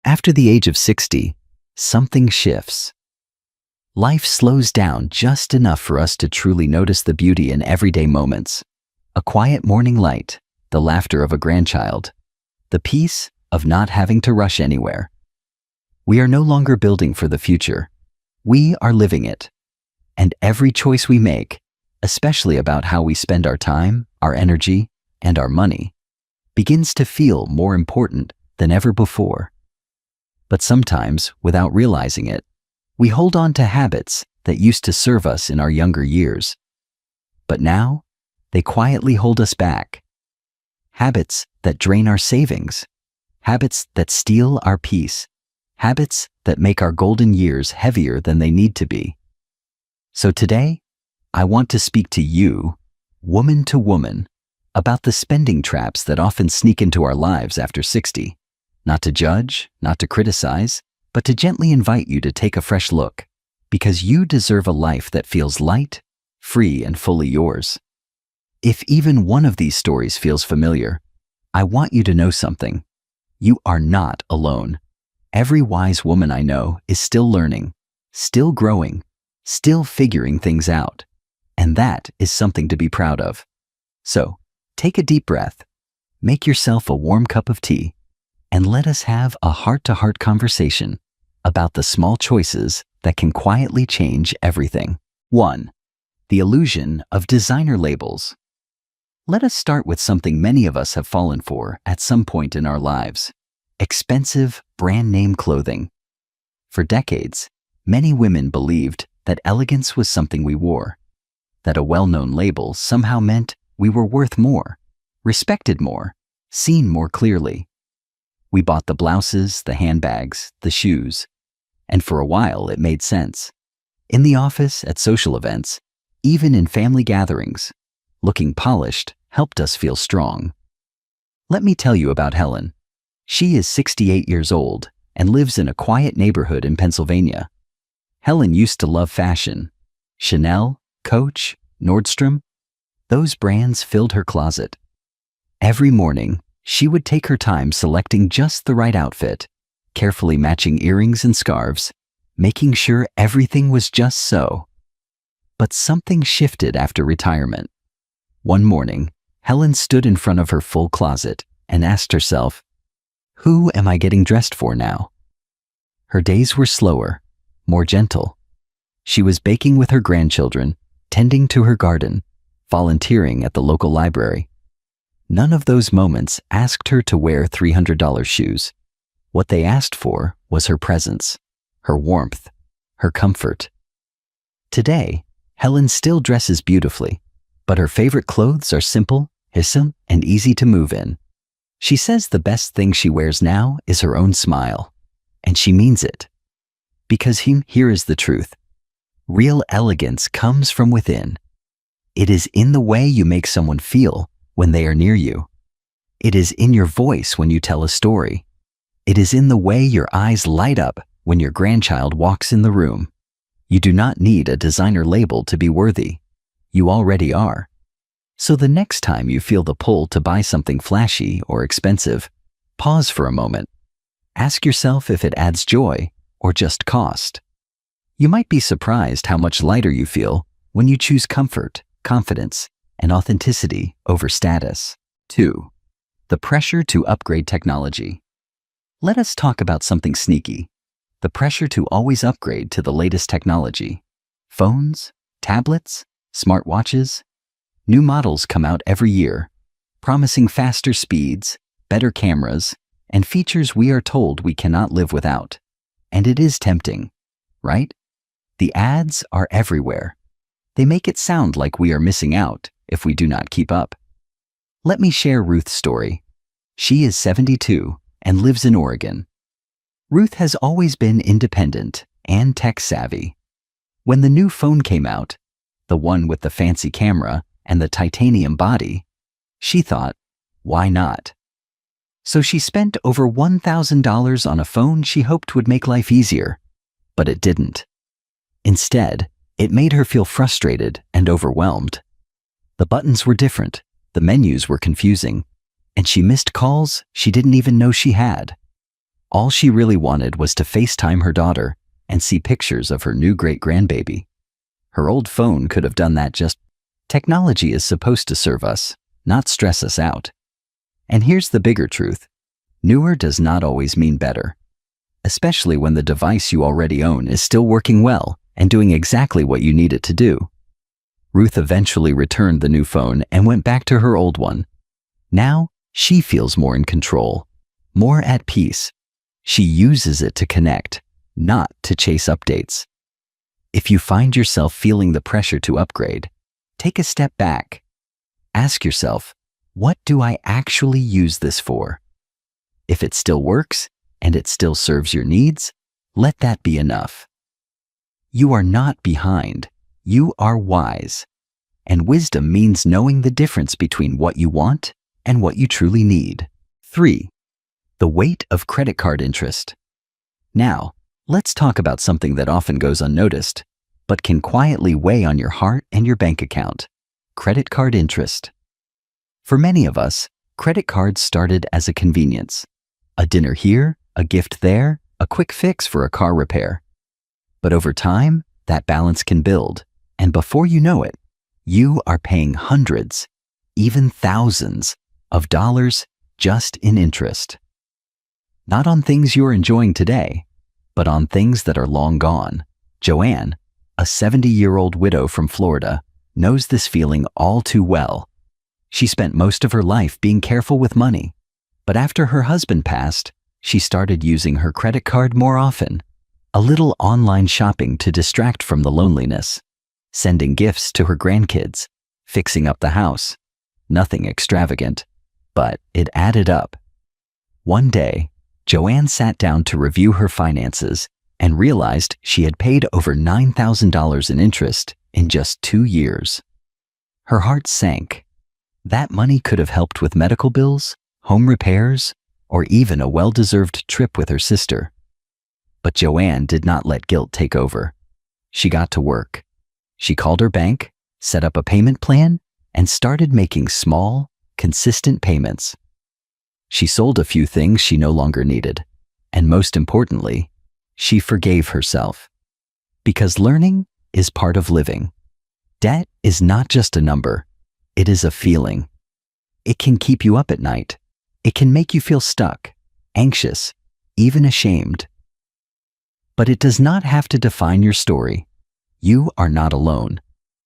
After the age of 60, something shifts. Life slows down just enough for us to truly notice the beauty in everyday moments. A quiet morning light, the laughter of a grandchild, the peace of not having to rush anywhere. We are no longer building for the future. We are living it. And every choice we make, especially about how we spend our time, our energy, and our money, begins to feel more important than ever before. But sometimes, without realizing it, we hold on to habits that used to serve us in our younger years. But now, they quietly hold us back. Habits that drain our savings. Habits that steal our peace. Habits that make our golden years heavier than they need to be. So today, I want to speak to you, woman to woman, about the spending traps that often sneak into our lives after 60. Not to judge, not to criticize, but to gently invite you to take a fresh look, because you deserve a life that feels light, free, and fully yours. If even one of these stories feels familiar, I want you to know something. You are not alone. Every wise woman I know is still learning, still growing, still figuring things out. And that is something to be proud of. So, take a deep breath, make yourself a warm cup of tea, and let us have a heart-to-heart conversation about the small choices that can quietly change everything. 1. The illusion of designer labels. Let us start with something many of us have fallen for at some point in our lives: expensive brand-name clothing. For decades, many women believed that elegance was something we wore, that a well-known label somehow meant we were worth more, respected more, seen more clearly. We bought the blouses, the handbags, the shoes, and for a while it made sense. In the office, at social events, even in family gatherings, looking polished helped us feel strong. Let me tell you about Helen. She is 68 years old and lives in a quiet neighborhood in Pennsylvania. Helen used to love fashion. Chanel, Coach, Nordstrom, those brands filled her closet. Every morning, she would take her time selecting just the right outfit, carefully matching earrings and scarves, making sure everything was just so. But something shifted after retirement. One morning, Helen stood in front of her full closet and asked herself, "Who am I getting dressed for now?" Her days were slower, more gentle. She was baking with her grandchildren, tending to her garden, volunteering at the local library. None of those moments asked her to wear $300 shoes. What they asked for was her presence, her warmth, her comfort. Today, Helen still dresses beautifully, but her favorite clothes are simple, and easy to move in. She says the best thing she wears now is her own smile, and she means it. Because here is the truth. Real elegance comes from within. It is in the way you make someone feel when they are near you. It is in your voice when you tell a story. It is in the way your eyes light up when your grandchild walks in the room. You do not need a designer label to be worthy. You already are. So the next time you feel the pull to buy something flashy or expensive, pause for a moment. Ask yourself if it adds joy or just cost. You might be surprised how much lighter you feel when you choose comfort, confidence, and authenticity over status. 2. The pressure to upgrade technology. Let us talk about something sneaky: the pressure to always upgrade to the latest technology. Phones, tablets, smartwatches. New models come out every year, promising faster speeds, better cameras, and features we are told we cannot live without. And it is tempting, right? The ads are everywhere. They make it sound like we are missing out if we do not keep up. Let me share Ruth's story. She is 72 and lives in Oregon. Ruth has always been independent and tech-savvy. When the new phone came out, the one with the fancy camera and the titanium body, she thought, why not? So she spent over $1,000 on a phone she hoped would make life easier, but it didn't. Instead, it made her feel frustrated and overwhelmed. The buttons were different, the menus were confusing, and she missed calls she didn't even know she had. All she really wanted was to FaceTime her daughter and see pictures of her new great-grandbaby. Her old phone could have done that just. Technology is supposed to serve us, not stress us out. And here's the bigger truth. Newer does not always mean better, especially when the device you already own is still working well and doing exactly what you need it to do. Ruth eventually returned the new phone and went back to her old one. Now, she feels more in control, more at peace. She uses it to connect, not to chase updates. If you find yourself feeling the pressure to upgrade, take a step back. Ask yourself, what do I actually use this for? If it still works and it still serves your needs, let that be enough. You are not behind. You are wise. And wisdom means knowing the difference between what you want and what you truly need. 3. The weight of credit card interest. Now, let's talk about something that often goes unnoticed, but can quietly weigh on your heart and your bank account. Credit card interest. For many of us, credit cards started as a convenience. A dinner here, a gift there, a quick fix for a car repair. But over time, that balance can build, and before you know it, you are paying hundreds, even thousands, of dollars just in interest. Not on things you're enjoying today, but on things that are long gone. Joanne, a 70-year-old widow from Florida, knows this feeling all too well. She spent most of her life being careful with money, but after her husband passed, she started using her credit card more often. A little online shopping to distract from the loneliness, sending gifts to her grandkids, fixing up the house. Nothing extravagant, but it added up. One day, Joanne sat down to review her finances and realized she had paid over $9,000 in interest in just 2 years. Her heart sank. That money could have helped with medical bills, home repairs, or even a well-deserved trip with her sister. But Joanne did not let guilt take over. She got to work. She called her bank, set up a payment plan, and started making small, consistent payments. She sold a few things she no longer needed, and most importantly, she forgave herself. Because learning is part of living. Debt is not just a number, it is a feeling. It can keep you up at night. It can make you feel stuck, anxious, even ashamed. But it does not have to define your story. You are not alone.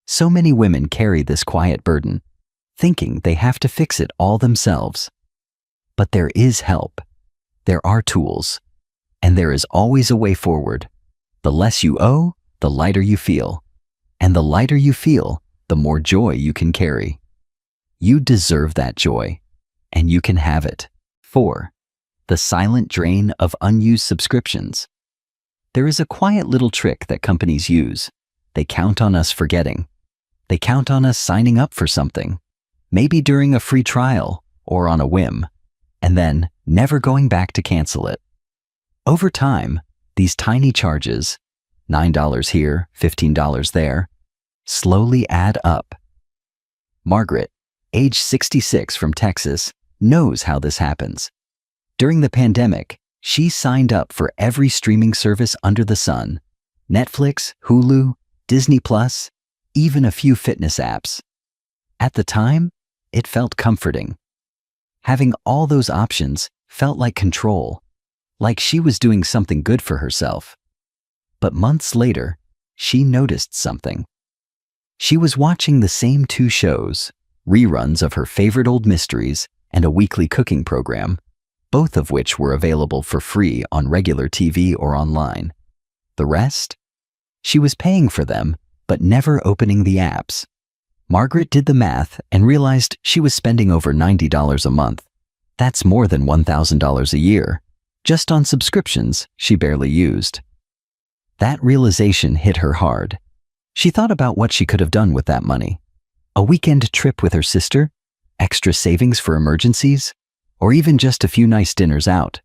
So many women carry this quiet burden, thinking they have to fix it all themselves. But there is help. There are tools. And there is always a way forward. The less you owe, the lighter you feel. And the lighter you feel, the more joy you can carry. You deserve that joy, and you can have it. 4. The silent drain of unused subscriptions. There is a quiet little trick that companies use. They count on us forgetting. They count on us signing up for something, maybe during a free trial or on a whim, and then never going back to cancel it. Over time, these tiny charges, $9 here, $15 there, slowly add up. Margaret, age 66 from Texas, knows how this happens. During the pandemic, she signed up for every streaming service under the sun: Netflix, Hulu, Disney+, even a few fitness apps. At the time, it felt comforting. Having all those options felt like control, like she was doing something good for herself. But months later, she noticed something. She was watching the same 2 shows, reruns of her favorite old mysteries and a weekly cooking program, both of which were available for free on regular TV or online. The rest? She was paying for them, but never opening the apps. Margaret did the math and realized she was spending over $90 a month. That's more than $1,000 a year, just on subscriptions she barely used. That realization hit her hard. She thought about what she could have done with that money. A weekend trip with her sister, extra savings for emergencies, or even just a few nice dinners out.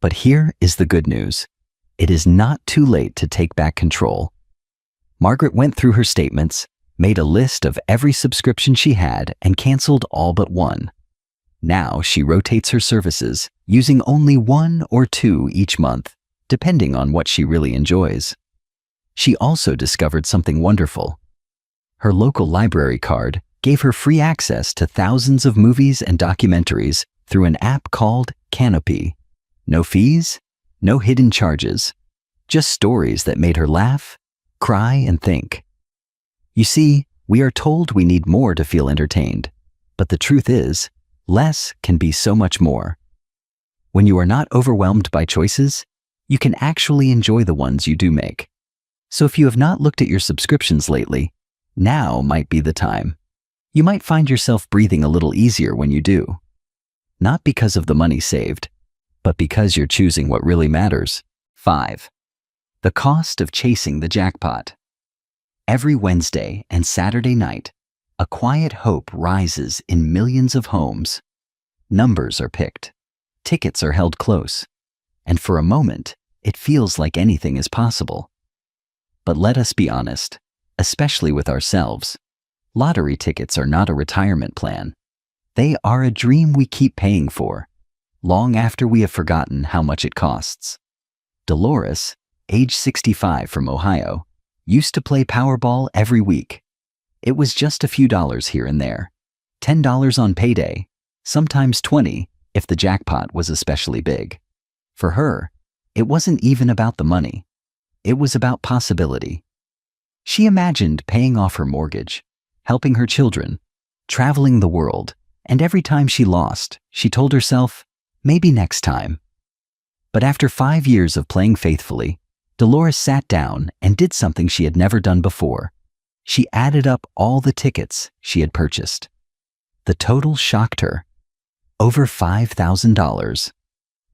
But here is the good news. It is not too late to take back control. Margaret went through her statements, made a list of every subscription she had, and canceled all but one. Now she rotates her services, using only 1 or 2 each month, depending on what she really enjoys. She also discovered something wonderful. Her local library card gave her free access to thousands of movies and documentaries through an app called Canopy. No fees, no hidden charges, just stories that made her laugh, cry, and think. You see, we are told we need more to feel entertained, but the truth is, less can be so much more. When you are not overwhelmed by choices, you can actually enjoy the ones you do make. So if you have not looked at your subscriptions lately, now might be the time. You might find yourself breathing a little easier when you do. Not because of the money saved, but because you're choosing what really matters. 5. The cost of chasing the jackpot. Every Wednesday and Saturday night, a quiet hope rises in millions of homes. Numbers are picked, tickets are held close, and for a moment, it feels like anything is possible. But let us be honest, especially with ourselves, lottery tickets are not a retirement plan. They are a dream we keep paying for, long after we have forgotten how much it costs. Dolores, age 65 from Ohio, used to play Powerball every week. It was just a few dollars here and there, $10 on payday, sometimes $20 if the jackpot was especially big. For her, it wasn't even about the money. It was about possibility. She imagined paying off her mortgage, helping her children, traveling the world, and every time she lost, she told herself, maybe next time. But after 5 years of playing faithfully, Dolores sat down and did something she had never done before. She added up all the tickets she had purchased. The total shocked her. Over $5,000.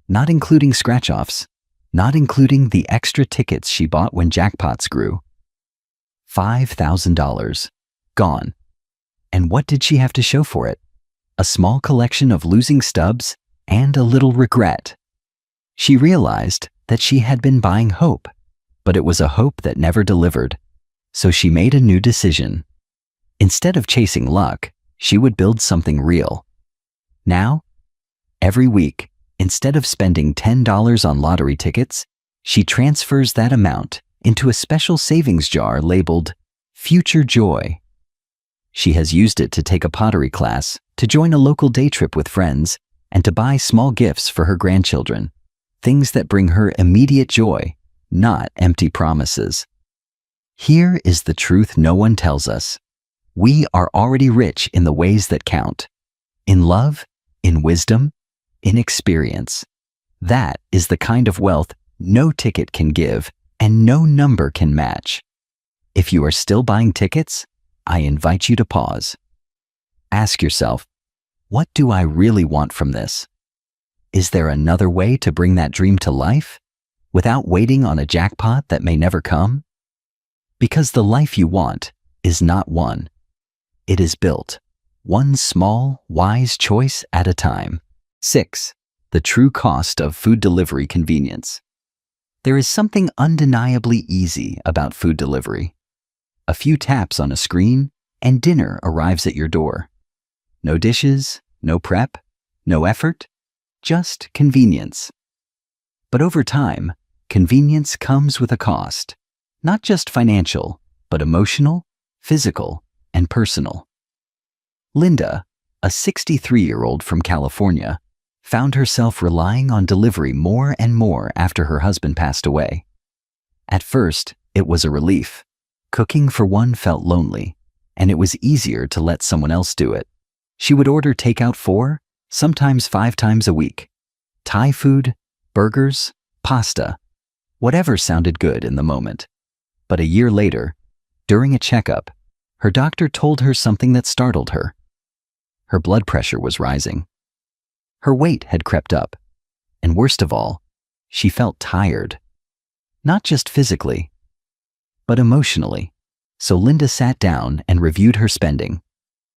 Not including scratch-offs, not including the extra tickets she bought when jackpots grew. $5,000. Gone. And what did she have to show for it? A small collection of losing stubs and a little regret. She realized that she had been buying hope, but it was a hope that never delivered. So she made a new decision. Instead of chasing luck, she would build something real. Now, every week, instead of spending $10 on lottery tickets, she transfers that amount into a special savings jar labeled Future Joy. She has used it to take a pottery class, to join a local day trip with friends, and to buy small gifts for her grandchildren, things that bring her immediate joy, not empty promises. Here is the truth no one tells us. We are already rich in the ways that count. In love, in wisdom, in experience. That is the kind of wealth no ticket can give and no number can match. If you are still buying tickets, I invite you to pause. Ask yourself, what do I really want from this? Is there another way to bring that dream to life without waiting on a jackpot that may never come? Because the life you want is not won. It is built, one small, wise choice at a time. 6. The true cost of food delivery convenience. There is something undeniably easy about food delivery. A few taps on a screen and dinner arrives at your door. No dishes, no prep, no effort, just convenience. But over time, convenience comes with a cost, not just financial, but emotional, physical, and personal. Linda, a 63-year-old from California, found herself relying on delivery more and more after her husband passed away. At first, it was a relief. Cooking for one felt lonely, and it was easier to let someone else do it. She would order takeout 4, sometimes 5 times a week. Thai food, burgers, pasta, whatever sounded good in the moment. But a year later, during a checkup, her doctor told her something that startled her. Her blood pressure was rising. Her weight had crept up, and worst of all, she felt tired. Not just physically, but emotionally. So Linda sat down and reviewed her spending.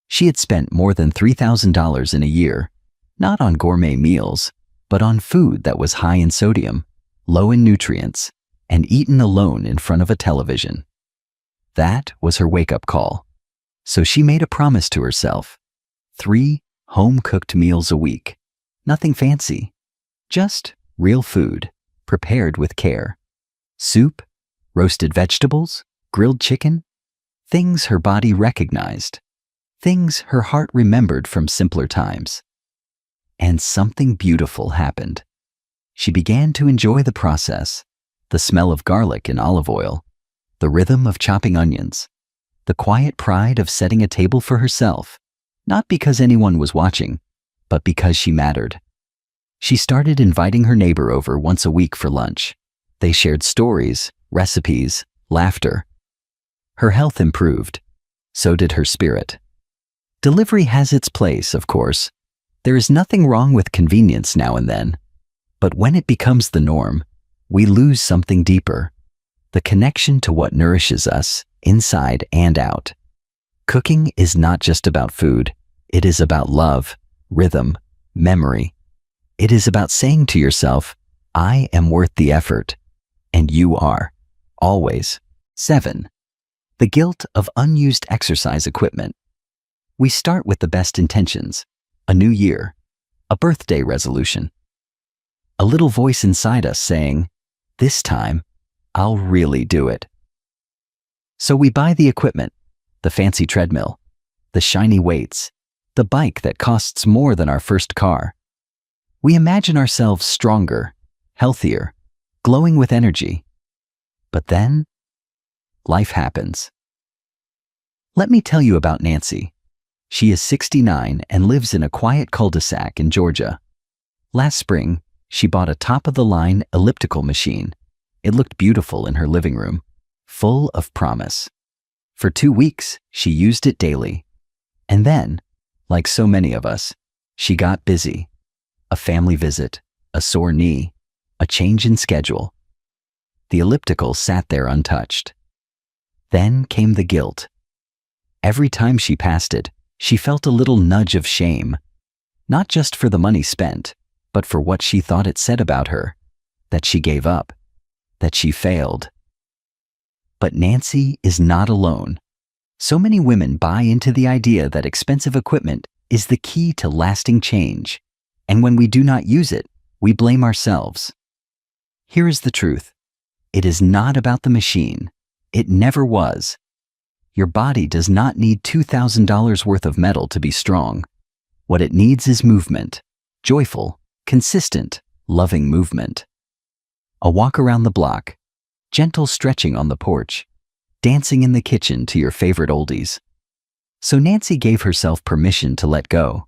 She had spent more than $3,000 in a year, not on gourmet meals, but on food that was high in sodium, low in nutrients, and eaten alone in front of a television. That was her wake-up call. So she made a promise to herself. $300 home-cooked meals a week. Nothing fancy, just real food, prepared with care. Soup, roasted vegetables, grilled chicken, things her body recognized, things her heart remembered from simpler times. And something beautiful happened. She began to enjoy the process, the smell of garlic and olive oil, the rhythm of chopping onions, the quiet pride of setting a table for herself, not because anyone was watching, but because she mattered. She started inviting her neighbor over once a week for lunch. They shared stories, recipes, laughter. Her health improved. So did her spirit. Delivery has its place, of course. There is nothing wrong with convenience now and then. But when it becomes the norm, we lose something deeper, the connection to what nourishes us, inside and out. Cooking is not just about food. It is about love, rhythm, memory. It is about saying to yourself, I am worth the effort, and you are, always. 7. The guilt of unused exercise equipment. We start with the best intentions, a new year, a birthday resolution. A little voice inside us saying, this time, I'll really do it. So we buy the equipment, the fancy treadmill, the shiny weights, the bike that costs more than our first car. We imagine ourselves stronger, healthier, glowing with energy. But then, life happens. Let me tell you about Nancy. She is 69 and lives in a quiet cul-de-sac in Georgia. Last spring, she bought a top-of-the-line elliptical machine. It looked beautiful in her living room, full of promise. For 2 weeks, she used it daily. And then, like so many of us, she got busy. A family visit, a sore knee, a change in schedule. The elliptical sat there untouched. Then came the guilt. Every time she passed it, she felt a little nudge of shame, not just for the money spent, but for what she thought it said about her, that she gave up, that she failed. But Nancy is not alone. So many women buy into the idea that expensive equipment is the key to lasting change, and when we do not use it, we blame ourselves. Here is the truth. It is not about the machine. It never was. Your body does not need $2,000 worth of metal to be strong. What it needs is movement, joyful, consistent, loving movement. A walk around the block, gentle stretching on the porch, dancing in the kitchen to your favorite oldies. So Nancy gave herself permission to let go.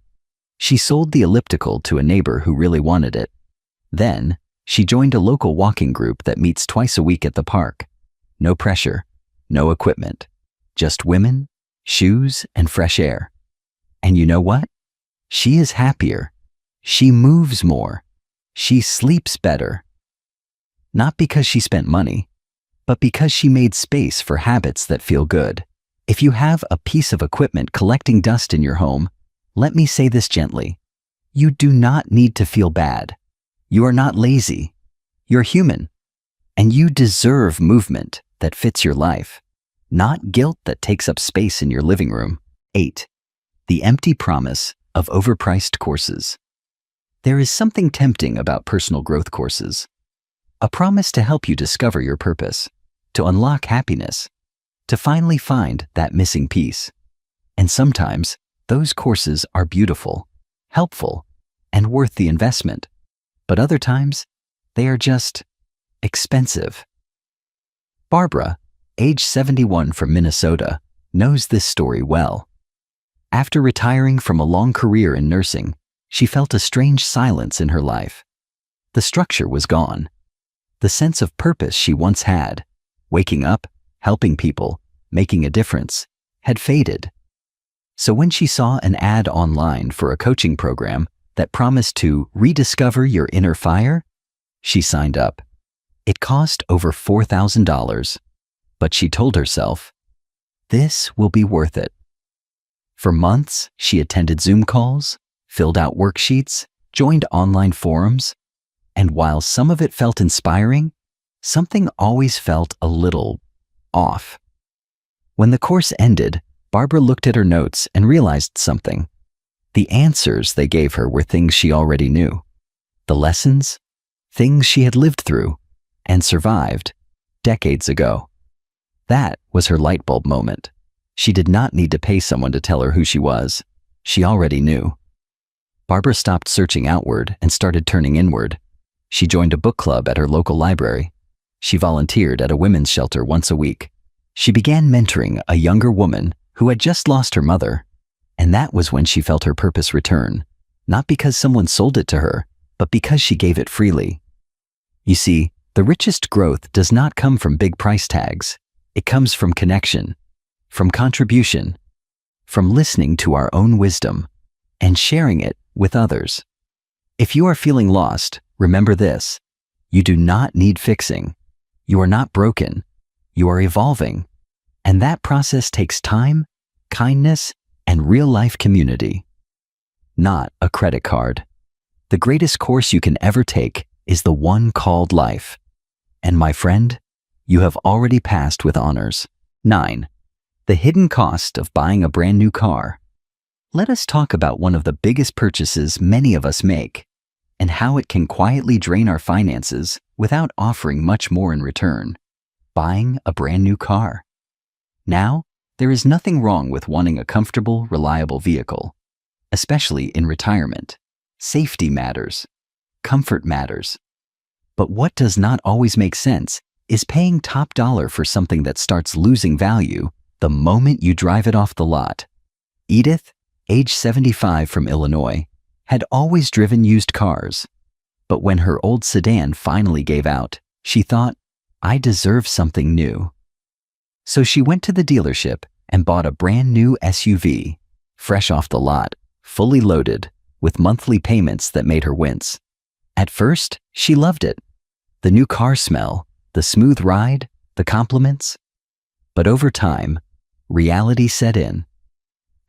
She sold the elliptical to a neighbor who really wanted it. Then, she joined a local walking group that meets twice a week at the park. No pressure, no equipment, just women, shoes, and fresh air. And you know what? She is happier. She moves more. She sleeps better. Not because she spent money, but because she made space for habits that feel good. If you have a piece of equipment collecting dust in your home, let me say this gently. You do not need to feel bad. You are not lazy. You're human. And you deserve movement that fits your life, not guilt that takes up space in your living room. 8. The empty promise of overpriced courses. There is something tempting about personal growth courses. A promise to help you discover your purpose, to unlock happiness, to finally find that missing piece. And sometimes, those courses are beautiful, helpful, and worth the investment. But other times, they are just expensive. Barbara, age 71 from Minnesota, knows this story well. After retiring from a long career in nursing, she felt a strange silence in her life. The structure was gone. The sense of purpose she once had, waking up, helping people, making a difference, had faded. So when she saw an ad online for a coaching program that promised to rediscover your inner fire, she signed up. It cost over $4,000, but she told herself, this will be worth it. For months, she attended Zoom calls, filled out worksheets, joined online forums, and while some of it felt inspiring, something always felt a little off. When the course ended, Barbara looked at her notes and realized something. The answers they gave her were things she already knew. The lessons? Things she had lived through and survived decades ago. That was her light bulb moment. She did not need to pay someone to tell her who she was. She already knew. Barbara stopped searching outward and started turning inward. She joined a book club at her local library. She volunteered at a women's shelter once a week. She began mentoring a younger woman who had just lost her mother. And that was when she felt her purpose return, not because someone sold it to her, but because she gave it freely. You see, the richest growth does not come from big price tags. It comes from connection, from contribution, from listening to our own wisdom and sharing it with others. If you are feeling lost, remember this: you do not need fixing. You are not broken. You are evolving. And that process takes time, kindness, and real-life community. Not a credit card. The greatest course you can ever take is the one called life. And my friend, you have already passed with honors. 9. The hidden cost of buying a brand new car. Let us talk about one of the biggest purchases many of us make, and how it can quietly drain our finances without offering much more in return. Buying a brand new car. Now, there is nothing wrong with wanting a comfortable, reliable vehicle, especially in retirement. Safety matters. Comfort matters. But what does not always make sense is paying top dollar for something that starts losing value the moment you drive it off the lot. Edith, age 75 from Illinois, had always driven used cars. But when her old sedan finally gave out, she thought, I deserve something new. So she went to the dealership and bought a brand new SUV, fresh off the lot, fully loaded, with monthly payments that made her wince. At first, she loved it. The new car smell, the smooth ride, the compliments. But over time, reality set in.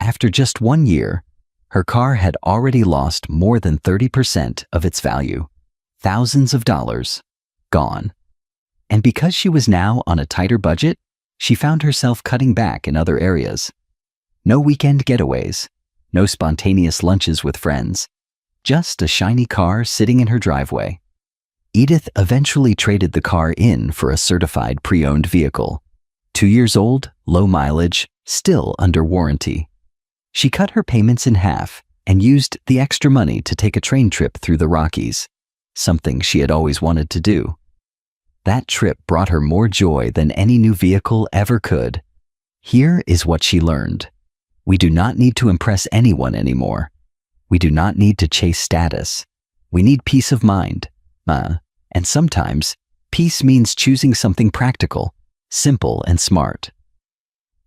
After just 1 year, her car had already lost more than 30% of its value. Thousands of dollars gone. And because she was now on a tighter budget, she found herself cutting back in other areas. No weekend getaways, no spontaneous lunches with friends, just a shiny car sitting in her driveway. Edith eventually traded the car in for a certified pre-owned vehicle. 2 years old, low mileage, still under warranty. She cut her payments in half and used the extra money to take a train trip through the Rockies, something she had always wanted to do. That trip brought her more joy than any new vehicle ever could. Here is what she learned. We do not need to impress anyone anymore. We do not need to chase status. We need peace of mind. And sometimes, peace means choosing something practical, simple, and smart.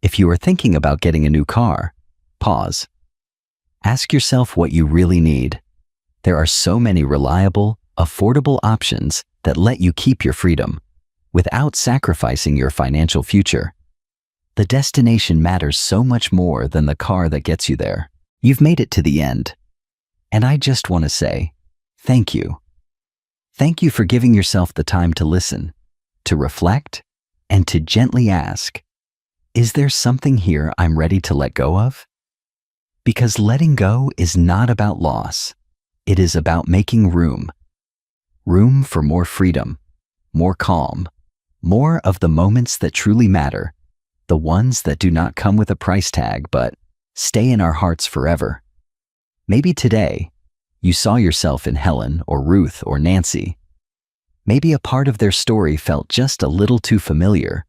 If you are thinking about getting a new car, pause. Ask yourself what you really need. There are so many reliable, affordable options that let you keep your freedom without sacrificing your financial future. The destination matters so much more than the car that gets you there. You've made it to the end. And I just want to say, thank you. Thank you for giving yourself the time to listen, to reflect, and to gently ask, is there something here I'm ready to let go of? Because letting go is not about loss. It is about making room. Room for more freedom, more calm, more of the moments that truly matter, the ones that do not come with a price tag but stay in our hearts forever. Maybe today, you saw yourself in Helen or Ruth or Nancy. Maybe a part of their story felt just a little too familiar.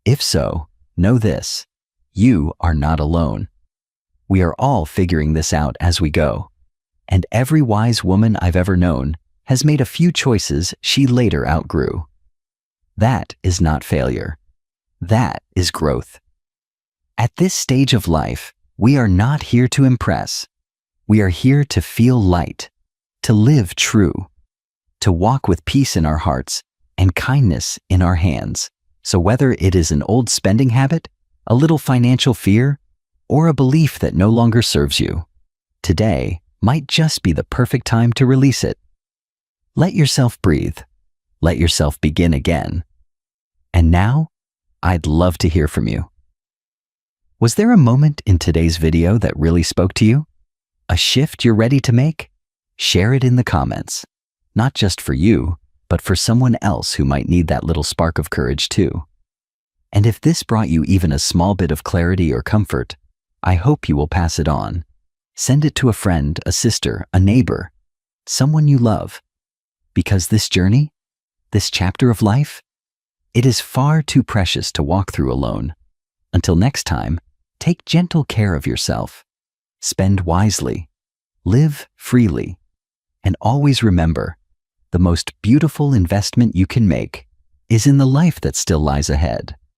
If so, know this: you are not alone. We are all figuring this out as we go. And every wise woman I've ever known has made a few choices she later outgrew. That is not failure. That is growth. At this stage of life, we are not here to impress. We are here to feel light, to live true, to walk with peace in our hearts and kindness in our hands. So whether it is an old spending habit, a little financial fear, or a belief that no longer serves you, today might just be the perfect time to release it. Let yourself breathe. Let yourself begin again. And now, I'd love to hear from you. Was there a moment in today's video that really spoke to you? A shift you're ready to make? Share it in the comments. Not just for you, but for someone else who might need that little spark of courage too. And if this brought you even a small bit of clarity or comfort, I hope you will pass it on. Send it to a friend, a sister, a neighbor, someone you love. Because this journey, this chapter of life, it is far too precious to walk through alone. Until next time, take gentle care of yourself. Spend wisely, live freely, and always remember, the most beautiful investment you can make is in the life that still lies ahead.